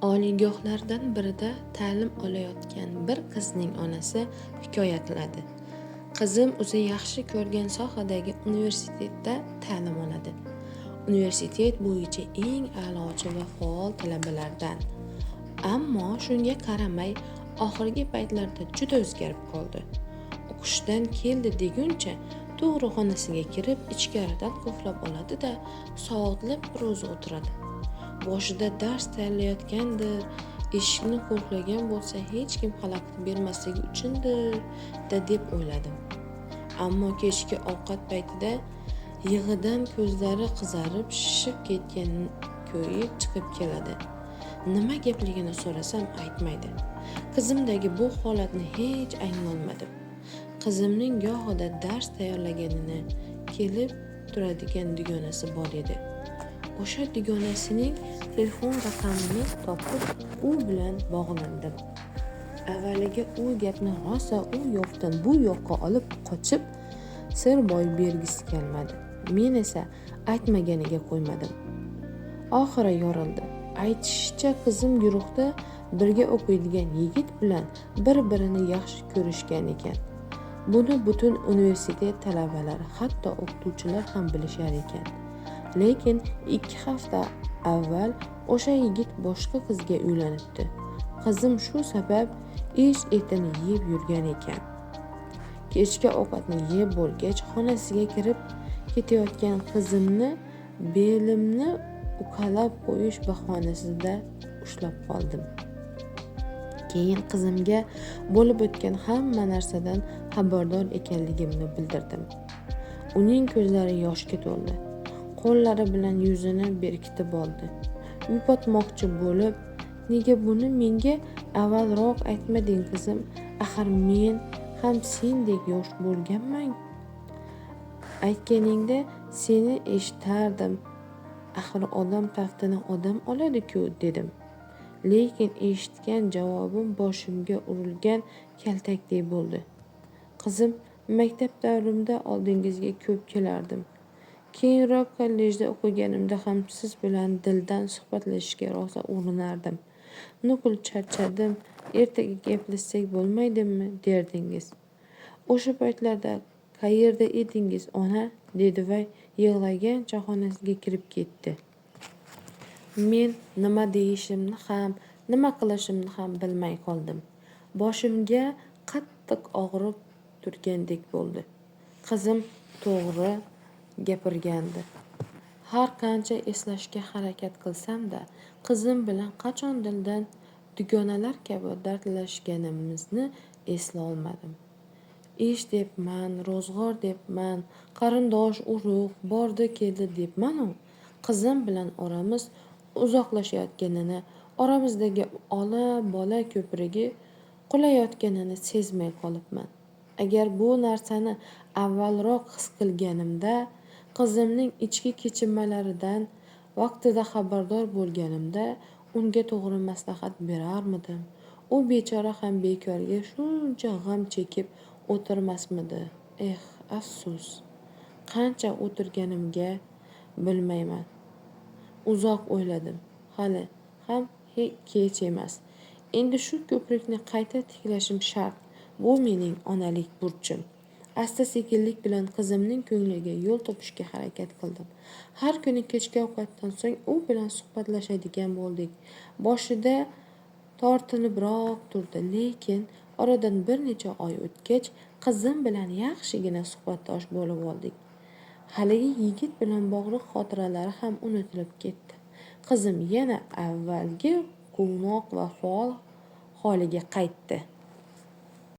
Oliygohlardan birida ta'lim olayotgan bir qizning onasi hikoya qiladi. Qizim o'zi yaxshi ko'rgan sohadagi universitetda ta'lim oladi. Universitet bo'yicha eng a'lochi va faol talabalardan. Ammo shunga qaramay, oxirgi paytlarda juda o'zgarib qoldi. O'qishdan keldi deguncha tug'ruqxonasiga kirib, ichkaridan qulflab oladi-da, soatlab bir o'zi o'tiradi. Boshida dars tayyorlayotgandir, eshikni qulflagan bo'lsa hech kim xalaqit bermasligi uchundir deb o'yladim. Ammo kechki ovqat paytida yig'idan ko'zlari qizarib, shishib ketgan ko'yi chiqib keladi. Nima gapligini so'rasam aytmaydi. Qizimdagi bu holatni hech anglolmadim. Qizimning gohida dars tayyorlaganini kelib turadigan dugonasi bor edi. O'sha dugonasining telefon raqamini topib, u bilan bog'landim. Avvaliga u gapni rosa u yoqdan bu yoqqa olib qochib, sir boy bergisi kelmadi. Men esa aytmaganiga qo'ymadim. Oxiri yorildi. Aytishicha, qizim guruhda birga o'qiydigan yigit bilan bir-birini yaxshi ko'rishgan ekan. Buni butun universitet talabalari, hatto o'qituvchilar ham bilishar ekan. Lekin 2 hafta avval o'sha yigit boshqa qizga uylanibdi. Qizim shu sabab ish etini yeb yurgan ekan. Kechki ovqatni yeb bo'lgach, xonasiga kirib ketayotgan qizimni belimni uqalab qo'yish bahonasida ushlab qoldim. Keyin qizimga bo'lib o'tgan hamma narsadan xabardor ekanligimni bildirdim. Uning ko'zlari yoshga to'ldi. Qo'llari bilan yuzini berkitib oldi. Yupatmoqchi bo'lib, "Nega buni menga avvalroq aytmading qizim? Axir men ham sendek yosh bo'lganman. Aytganingda seni eshitardim. Axir odam taftini odam oladi-ku", dedim. Lekin eshitgan javobim boshimga urilgan kaltakdek bo'ldi. "Qizim, maktab davrimda oldingizga ko'p kelardim. Keyinroq kollejda o'qiganimda ham siz bilan dildan suhbatlashishga rosa urinardim. Nuqul charchadim, ertaga gaplashsak bo'lmaydimi, derdingiz. O'sha paytlarda qayerda edingiz, ona?" dedi va yig'lagancha xonasiga kirib ketdi. Men nima deyishimni ham, nima qilishimni ham bilmay qoldim. Boshimga qattiq og'riq turgandek bo'ldi. Qizim to'g'ri gapirgandi. Har qancha eslashga harakat qilsam-da, qizim bilan qachon dildan dugonalar kabi dardlashganimizni eslolmadim. Ish debman, ro'zg'or debman, qarindosh urug' bordi keldi debman-u, qizim bilan oramiz uzoqlashayotganini, oramizdagi ola bola ko'prigi qulayotganini sezmay qolibman. Agar bu narsani avvalroq his qilganimda, qizimning ichki kechinmalaridan vaqtida xabardor bo'lganimda, unga to'g'ri maslahat berarmidim. U bechora ham bekorga shuncha g'am chekib o'tirmasmidi? Afsus. Qancha o'tirganimga bilmayman. Uzoq o'yladim. Hali ham kech emas. Endi shu ko'prikni qayta tiklashim shart. Bu mening onalik burchim. Asta-sekinlik bilan qizimning ko'ngliga yo'l topishga harakat qildim. Har kuni kechki ovqatdan so'ng u bilan suhbatlashadigan bo'ldik. Boshida tortinibroq turdi, lekin oradan bir necha oy o'tgach, qizim bilan yaxshigina suhbatdosh bo'lib oldik. Haligi yigit bilan bog'liq xotiralari ham unutilib ketdi. Qizim yana avvalgi quvnoq va faol holiga qaytdi.